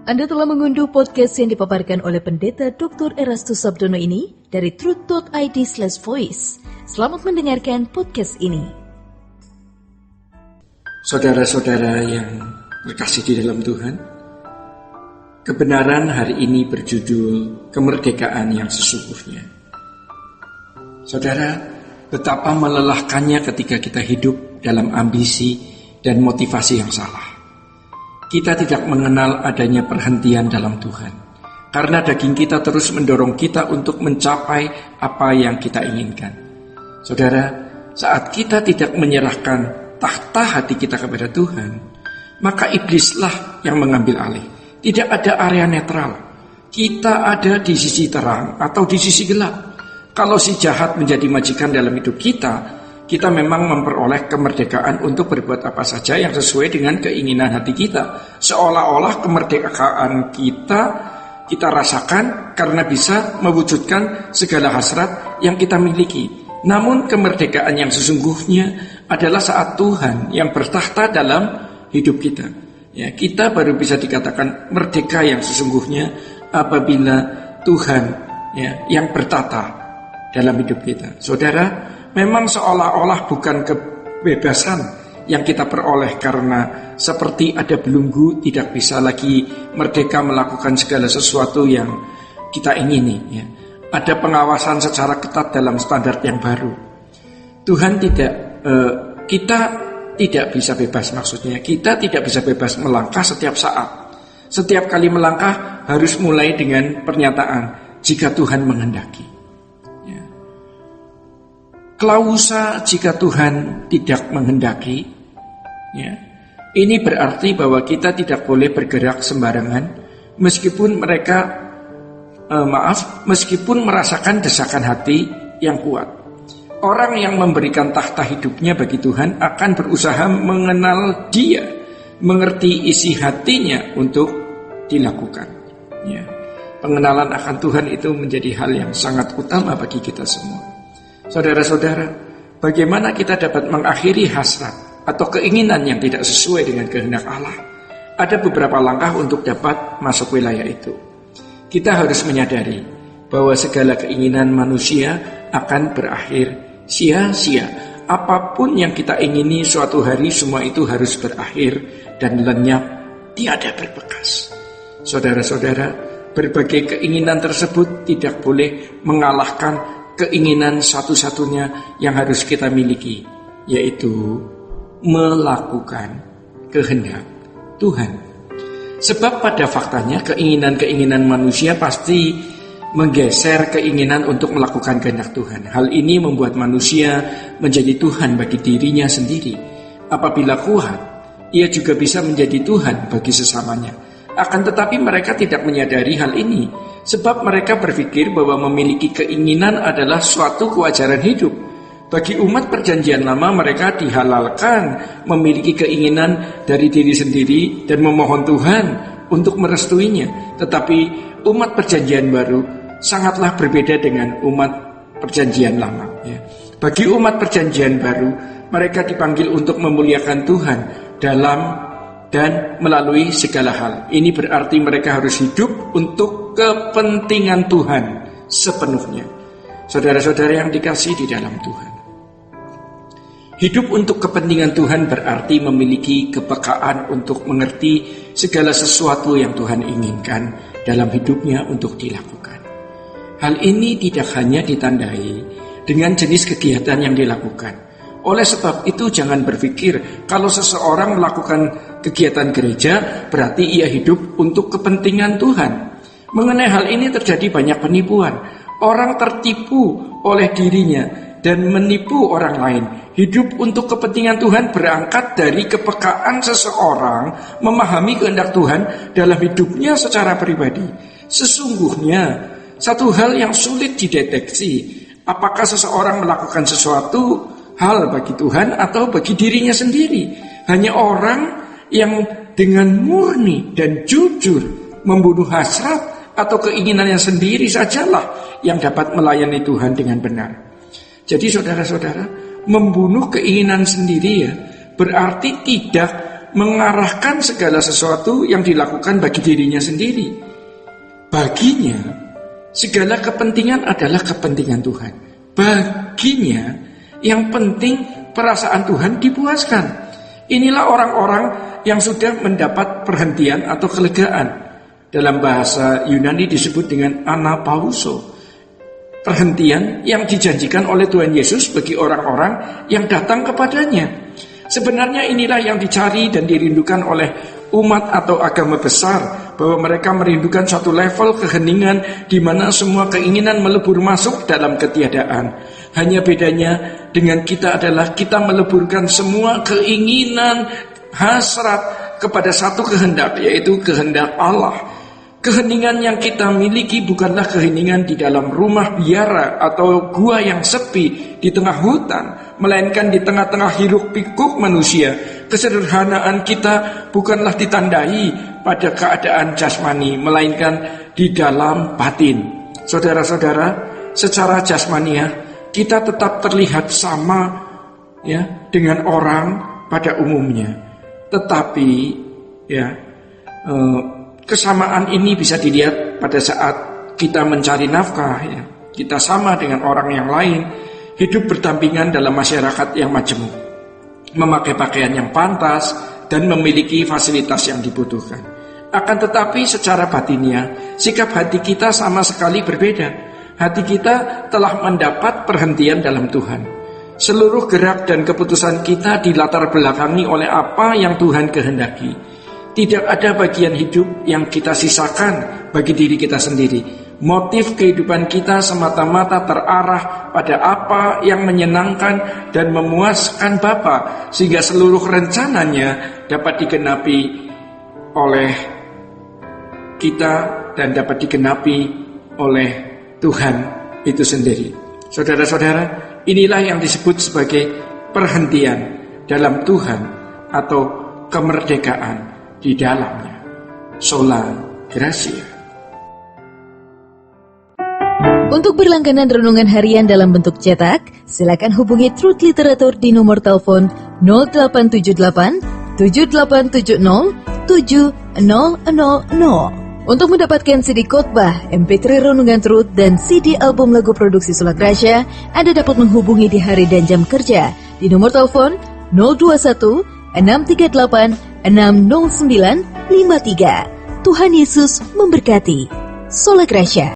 Anda telah mengunduh podcast yang dipaparkan oleh Pendeta Dr. Erastus Sabdono ini dari truth.id/voice. Selamat mendengarkan podcast ini. Saudara-saudara yang terkasih di dalam Tuhan, kebenaran hari ini berjudul kemerdekaan yang sesungguhnya. Saudara, betapa melelahkannya ketika kita hidup dalam ambisi dan motivasi yang salah. Kita tidak mengenal adanya perhentian dalam Tuhan, karena daging kita terus mendorong kita untuk mencapai apa yang kita inginkan. Saudara, saat kita tidak menyerahkan tahta hati kita kepada Tuhan, maka iblislah yang mengambil alih. Tidak ada area netral. Kita ada di sisi terang atau di sisi gelap. Kalau si jahat menjadi majikan dalam hidup kita memang memperoleh kemerdekaan untuk berbuat apa saja yang sesuai dengan keinginan hati kita. Seolah-olah kemerdekaan kita rasakan karena bisa mewujudkan segala hasrat yang kita miliki. Namun kemerdekaan yang sesungguhnya adalah saat Tuhan yang bertahta dalam hidup kita. Ya, kita baru bisa dikatakan merdeka yang sesungguhnya apabila Tuhan yang bertata dalam hidup kita. Saudara, memang seolah-olah bukan kebebasan yang kita peroleh karena seperti ada belenggu tidak bisa lagi merdeka melakukan segala sesuatu yang kita ingini. Ya. Ada pengawasan secara ketat dalam standar yang baru. Tuhan kita tidak bisa bebas, maksudnya kita tidak bisa bebas melangkah setiap saat. Setiap kali melangkah harus mulai dengan pernyataan jika Tuhan menghendaki. Klausa jika Tuhan tidak menghendaki, ini berarti bahwa kita tidak boleh bergerak sembarangan meskipun meskipun merasakan desakan hati yang kuat. Orang yang memberikan tahta hidupnya bagi Tuhan akan berusaha mengenal Dia, mengerti isi hatinya untuk dilakukan. Pengenalan akan Tuhan itu menjadi hal yang sangat utama bagi kita semua. Saudara-saudara, bagaimana kita dapat mengakhiri hasrat atau keinginan yang tidak sesuai dengan kehendak Allah? Ada beberapa langkah untuk dapat masuk wilayah itu. Kita harus menyadari bahwa segala keinginan manusia akan berakhir sia-sia. Apapun yang kita ingini suatu hari, semua itu harus berakhir dan lenyap, tiada berbekas. Saudara-saudara, berbagai keinginan tersebut tidak boleh mengalahkan keinginan satu-satunya yang harus kita miliki, yaitu melakukan kehendak Tuhan. Sebab pada faktanya keinginan-keinginan manusia pasti menggeser keinginan untuk melakukan kehendak Tuhan. Hal ini membuat manusia menjadi Tuhan bagi dirinya sendiri. Apabila kuat, ia juga bisa menjadi Tuhan bagi sesamanya. Akan tetapi mereka tidak menyadari hal ini, sebab mereka berpikir bahwa memiliki keinginan adalah suatu kewajaran hidup. Bagi umat perjanjian lama, mereka dihalalkan memiliki keinginan dari diri sendiri dan memohon Tuhan untuk merestuinya. Tetapi umat perjanjian baru sangatlah berbeda dengan umat perjanjian lama. Bagi umat perjanjian baru, mereka dipanggil untuk memuliakan Tuhan dalam dan melalui segala hal. Ini berarti mereka harus hidup untuk kepentingan Tuhan sepenuhnya. Saudara-saudara yang dikasihi di dalam Tuhan, hidup untuk kepentingan Tuhan berarti memiliki kepekaan untuk mengerti segala sesuatu yang Tuhan inginkan dalam hidupnya untuk dilakukan. Hal ini tidak hanya ditandai dengan jenis kegiatan yang dilakukan. Oleh sebab itu jangan berpikir kalau seseorang melakukan kegiatan gereja berarti ia hidup untuk kepentingan Tuhan. Mengenai hal ini terjadi banyak penipuan. Orang tertipu oleh dirinya dan menipu orang lain. Hidup untuk kepentingan Tuhan berangkat dari kepekaan seseorang memahami kehendak Tuhan dalam hidupnya secara pribadi. Sesungguhnya satu hal yang sulit dideteksi, apakah seseorang melakukan sesuatu hal bagi Tuhan atau bagi dirinya sendiri. Hanya orang yang dengan murni dan jujur membunuh hasrat atau keinginannya sendiri sajalah yang dapat melayani Tuhan dengan benar. Jadi saudara-saudara, membunuh keinginan sendiri berarti tidak mengarahkan segala sesuatu yang dilakukan bagi dirinya sendiri. Baginya, segala kepentingan adalah kepentingan Tuhan. Baginya, yang penting perasaan Tuhan dipuaskan. Inilah orang-orang yang sudah mendapat perhentian atau kelegaan. Dalam bahasa Yunani disebut dengan anapauso. Perhentian yang dijanjikan oleh Tuhan Yesus bagi orang-orang yang datang kepadanya. Sebenarnya inilah yang dicari dan dirindukan oleh umat atau agama besar, bahwa mereka merindukan suatu level keheningan di mana semua keinginan melebur masuk dalam ketiadaan. Hanya bedanya dengan kita adalah kita meleburkan semua keinginan, hasrat kepada satu kehendak, yaitu kehendak Allah. Keheningan yang kita miliki bukanlah keheningan di dalam rumah biara atau gua yang sepi di tengah hutan, melainkan di tengah-tengah hiruk pikuk manusia. Kesederhanaan kita bukanlah ditandai pada keadaan jasmani, melainkan di dalam batin. Saudara-saudara, secara jasmania kita tetap terlihat sama ya dengan orang pada umumnya, tetapi kesamaan ini bisa dilihat pada saat kita mencari nafkah ya. Kita sama dengan orang yang lain, hidup berdampingan dalam masyarakat yang majemuk, memakai pakaian yang pantas dan memiliki fasilitas yang dibutuhkan. Akan tetapi secara batinnya, sikap hati kita sama sekali berbeda. Hati kita telah mendapat perhentian dalam Tuhan. Seluruh gerak dan keputusan kita dilatar belakangi oleh apa yang Tuhan kehendaki. Tidak ada bagian hidup yang kita sisakan bagi diri kita sendiri. Motif kehidupan kita semata-mata terarah pada apa yang menyenangkan dan memuaskan Bapa, sehingga seluruh rencananya dapat digenapi oleh kita dan dapat digenapi oleh Tuhan itu sendiri. Saudara-saudara, inilah yang disebut sebagai perhentian dalam Tuhan atau kemerdekaan di dalamnya. Sola Gratia. Untuk berlangganan renungan harian dalam bentuk cetak, silakan hubungi Truth Literatur di nomor telepon 0878 7870 7000. Untuk mendapatkan CD khotbah, MP3 renungan Truth, dan CD album lagu produksi Sola Gratia, Anda dapat menghubungi di hari dan jam kerja di nomor telepon 021 638 60953. Tuhan Yesus memberkati. Sola Gratia.